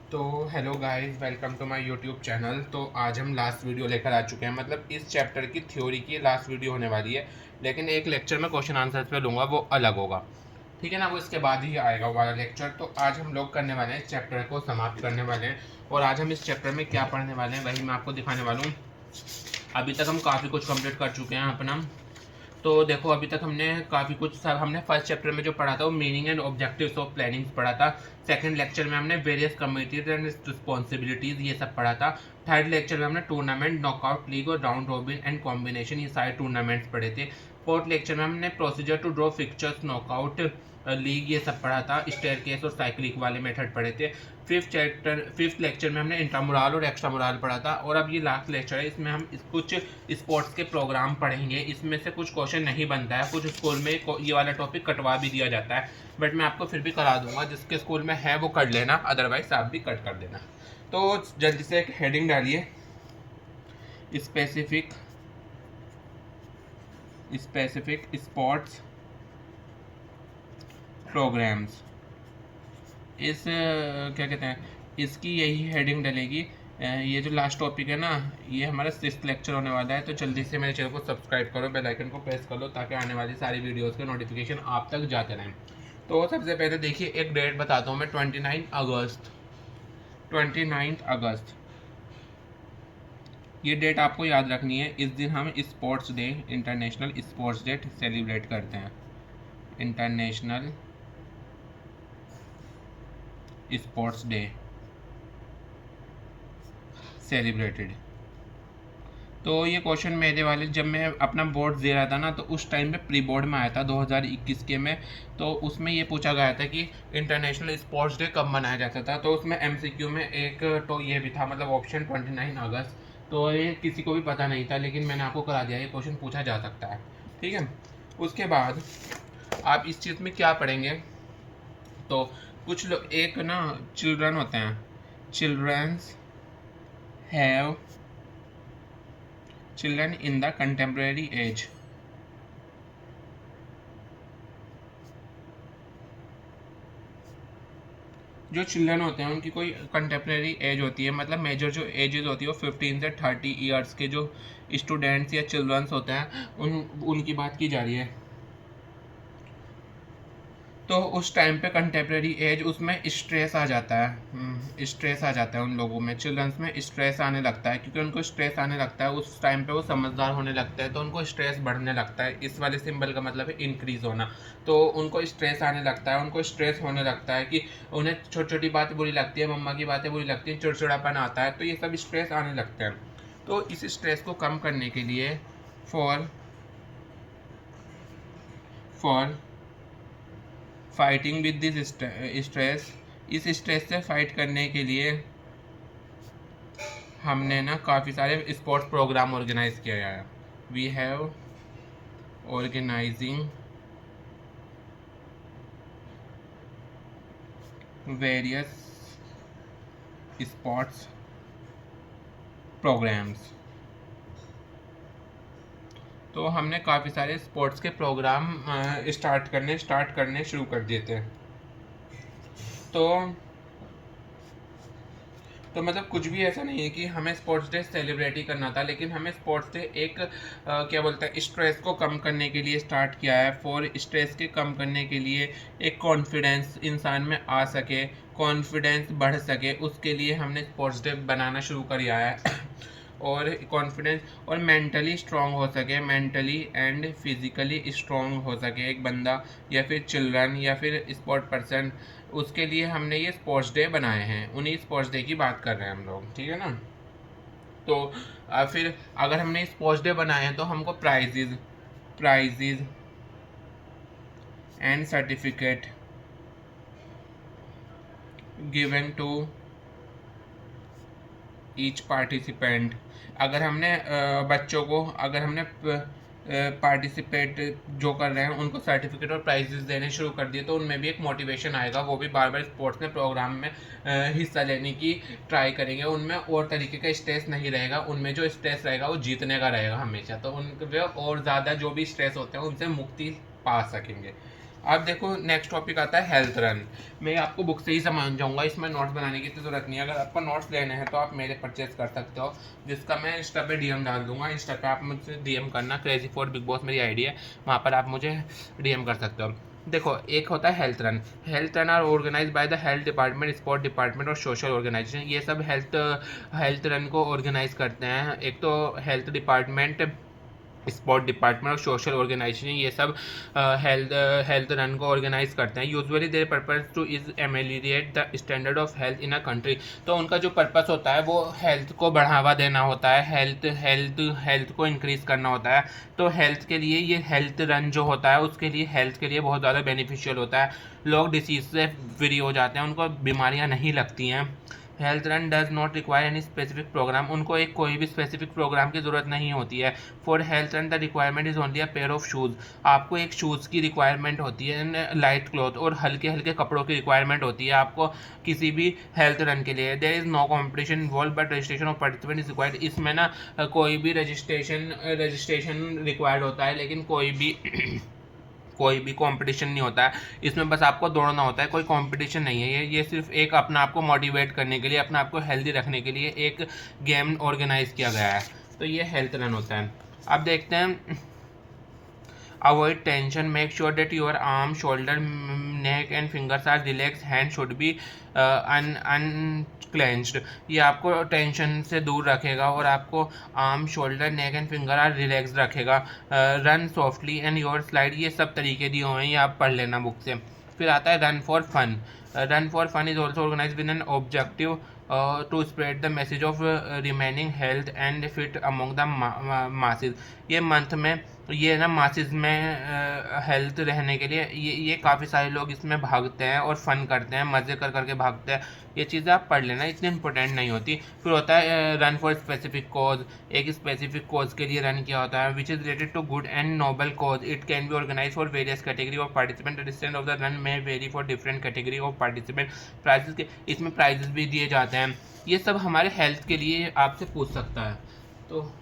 तो hello guys, welcome to my YouTube channel. तो आज हम लास्ट वीडियो लेकर आ चुके हैं, मतलब इस चैप्टर की थ्योरी की लास्ट वीडियो होने वाली है। लेकिन एक लेक्चर में क्वेश्चन आंसर पे लूँगा, वो अलग होगा, ठीक है ना। वो इसके बाद ही आएगा वो वाला लेक्चर। तो आज हम लोग करने वाले हैं, इस चैप्टर को समाप्त करने वाले हैं। और आज हम इस चैप्टर में क्या पढ़ने वाले हैं वही मैं आपको दिखाने वाला हूँ। अभी तक हम काफ़ी कुछ कंप्लीट कर चुके हैं अपना। तो देखो, अभी तक हमने काफ़ी कुछ सब हमने फर्स्ट चैप्टर में जो पढ़ा था वो meaning and objectives of planning पढ़ा था। सेकंड लेक्चर में हमने वेरियस कमिटीज एंड रिस्पॉन्सिबिलिटीज ये सब पढ़ा था। थर्ड लेक्चर में हमने टूर्नामेंट, नॉकआउट, लीग और राउंड रॉबिन एंड कॉम्बिनेशन ये सारे टूर्नामेंट्स पढ़े थे। फोर्थ लेक्चर में हमने procedure to draw fixtures, knockout, league ये सब पढ़ा था। स्टेयर केस और साइक्लिक वाले मेथड पढ़े थे। फिफ्थ लेक्चर में हमने इंट्रामुरल और एक्स्ट्रा मुरल पढ़ा था। और अब ये लास्ट लेक्चर है, इसमें हम कुछ स्पोर्ट्स के प्रोग्राम पढ़ेंगे। इसमें से कुछ क्वेश्चन नहीं बनता है, कुछ स्कूल में ये वाला टॉपिक कटवा भी दिया जाता है, बट मैं आपको फिर भी करा दूंगा। जिसके स्कूल में है वो कर लेना, अदरवाइज आप भी कट कर देना। तो जल्दी से एक हेडिंग डालिए, स्पेसिफिक स्पेसिफिक स्पोर्ट्स प्रोग्राम्स। इस क्या कहते हैं, इसकी यही हेडिंग डलेगी। ये जो लास्ट टॉपिक है ना, ये हमारा 6th लेक्चर होने वाला है। तो जल्दी से मेरे चैनल को सब्सक्राइब करो, बेल आइकन को प्रेस कर लो, ताकि आने वाली सारी वीडियोस के नोटिफिकेशन आप तक जाते रहें। तो सबसे पहले देखिए, एक डेट बताता हूँ मैं, 29 अगस्त। ये डेट आपको याद रखनी है। इस दिन हम sports day, international sports day celebrate करते हैं। International sports day celebrated. तो ये क्वेश्चन मेरे वाले, जब मैं अपना बोर्ड दे रहा था ना, तो उस टाइम पे प्री बोर्ड में आया था 2021 के में। तो उसमें ये पूछा गया था कि इंटरनेशनल स्पोर्ट्स डे कब मनाया जाता था। तो उसमें एमसीक्यू में एक तो ये भी था, मतलब ऑप्शन 29 अगस्त। तो ये किसी को भी पता नहीं था, लेकिन मैंने आपको करा दिया, ये क्वेश्चन पूछा जा सकता है, ठीक है। उसके बाद आप इस चीज़ में क्या पढ़ेंगे, तो कुछ लोग, एक ना चिल्ड्रन होते हैं, childrens have children in the contemporary age। जो चिल्ड्रन होते हैं उनकी कोई कंटेम्प्रेरी एज होती है, मतलब मेजर जो एजेस होती है वो 15 से 30 ईयर्स के जो स्टूडेंट्स या चिल्ड्रंस होते हैं उनकी बात की जा रही है। तो उस टाइम पे कंटेम्प्रेरी एज, उसमें स्ट्रेस आ जाता है, स्ट्रेस आ जाता है उन लोगों में, चिल्ड्रंस में स्ट्रेस आने लगता है। क्योंकि उनको स्ट्रेस आने लगता है उस टाइम पे, वो समझदार होने लगता है, तो उनको स्ट्रेस बढ़ने लगता है। इस वाले सिंबल का मतलब है इंक्रीज होना। तो उनको स्ट्रेस आने लगता है, उनको स्ट्रेस होने लगता है कि उन्हें छोटी छोटी बातें बुरी लगती है, मम्मा की बातें बुरी लगती हैं, चिड़चिड़ापन आता है, तो ये सब स्ट्रेस आने लगते हैं। तो इस स्ट्रेस को कम करने के लिए, for for fighting with this stress, इस स्ट्रेस से फाइट करने के लिए हमने ना काफ़ी सारे स्पोर्ट्स प्रोग्राम ऑर्गेनाइज किया है। We have organising various sports programmes. तो हमने काफ़ी सारे स्पोर्ट्स के प्रोग्राम स्टार्ट करने शुरू कर दिए थे। तो मतलब कुछ भी ऐसा नहीं है कि हमें स्पोर्ट्स डे सेलिब्रेट ही करना था, लेकिन हमें स्पोर्ट्स डे एक क्या बोलते हैं, स्ट्रेस को कम करने के लिए स्टार्ट किया है। फॉर स्ट्रेस के कम करने के लिए, एक कॉन्फिडेंस इंसान में आ सके, कॉन्फिडेंस बढ़ सके, उसके लिए हमने स्पोर्ट्स डे बनाना शुरू किया है। और कॉन्फिडेंस और मेंटली स्ट्रांग हो सके, मेंटली एंड फिजिकली स्ट्रांग हो सके एक बंदा, या फिर चिल्ड्रन, या फिर स्पोर्ट पर्सन, उसके लिए हमने ये स्पोर्ट्स डे बनाए हैं। उन्हीं स्पोर्ट्स डे की बात कर रहे हैं हम लोग, ठीक है ना। तो फिर अगर हमने स्पोर्ट्स डे बनाए हैं तो हमको prizes and certificate given to each participant. अगर हमने बच्चों को, अगर हमने पार्टिसिपेट जो कर रहे हैं उनको सर्टिफिकेट और प्राइजेस देने शुरू कर दिए, तो उनमें भी एक मोटिवेशन आएगा, वो भी बार बार स्पोर्ट्स में प्रोग्राम में हिस्सा लेने की ट्राई करेंगे। उनमें और तरीके का स्ट्रेस नहीं रहेगा, उनमें जो स्ट्रेस रहेगा वो जीतने का रहेगा हमेशा। तो उनके और ज़्यादा जो भी स्ट्रेस होते हैं उनसे मुक्ति पा सकेंगे, अब देखो नेक्स्ट टॉपिक आता है हेल्थ रन। मैं आपको बुक से ही समझ जाऊंगा, इसमें नोट्स बनाने की ज़रूरत नहीं है। अगर आपको नोट्स लेने हैं तो आप मेरे परचेज कर सकते हो, जिसका मैं इंस्टा पे डीएम डाल दूंगा। इंस्टा पे आप मुझसे डीएम करना, क्रेजी फॉर बिग बॉस मेरी आईडी है, वहाँ पर आप मुझे डीएम कर सकते हो। देखो, एक होता है health run. Health run are organise by the health department, sport department और सोशल ऑर्गेनाइजेशन। ये सब हेल्थ रन को ऑर्गेनाइज करते हैं। एक तो हेल्थ डिपार्टमेंट, स्पोर्ट डिपार्टमेंट और सोशल ऑर्गेनाइजेशन, ये सब हेल्थ रन को ऑर्गेनाइज करते हैं। Usually their purpose to is ameliorate the standard of health in a country. तो उनका जो पर्पस होता है वो हेल्थ को बढ़ावा देना होता है, हेल्थ को इंक्रीज करना होता है। तो हेल्थ के लिए ये हेल्थ रन जो होता है उसके लिए हेल्थ के लिए बहुत ज़्यादा बेनिफिशियल होता है। लोग डिसीज से फ्री हो जाते हैं, उनको बीमारियाँ नहीं लगती हैं। Health run does not require any specific programme, उनको एक कोई भी स्पेसिफिक प्रोग्राम की ज़रूरत नहीं होती है। For health run the requirement is only a pair of shoes. आपको एक शूज़ की रिक्वायरमेंट होती है, लाइट क्लॉथ और हल्के हल्के कपड़ों की रिक्वायरमेंट होती है आपको किसी भी हेल्थ रन के लिए। There is no competition involve but registration of participant is required. इसमें ना कोई भी रजिस्ट्रेशन रिक्वायर्ड होता है, लेकिन कोई भी कंपटीशन नहीं होता है इसमें। बस आपको दौड़ना होता है, कोई कंपटीशन नहीं है। ये सिर्फ एक अपना आपको मोटिवेट करने के लिए, अपना आपको हेल्दी रखने के लिए एक गेम ऑर्गेनाइज किया गया है। तो ये हेल्थ रन होता है। अब देखते हैं, avoid tension, make sure that your arm, shoulder, neck and fingers are relax, hand should be unclenched. ये आपको टेंशन से दूर रखेगा और आपको arm, shoulder, neck and finger are relax रखेगा। Run softly and your slide, ये सब तरीके दिए हुए हैं, ये आप पढ़ लेना बुक से। फिर आता है run for fun. Run for fun is also organise with an objective to spread the message of remaining health and fit among the masses. ये मंथ में, ये ना मासेज में हेल्थ रहने के लिए ये काफ़ी सारे लोग इसमें भागते हैं और फन करते हैं, मज़े कर करके भागते हैं। ये चीज़ें आप पढ़ लेना, इतनी इंपॉर्टेंट नहीं होती। फिर होता है रन फॉर स्पेसिफिक कॉज। एक स्पेसिफिक कॉज के लिए रन किया होता है, which is related to good and noble cause. It can be organise for various category of participant. The distance of the run may vary for different category of participant. Prizes के, इसमें prices भी दिए जाते हैं। ये सब हमारे health के लिए आपसे पूछ सकता है। तो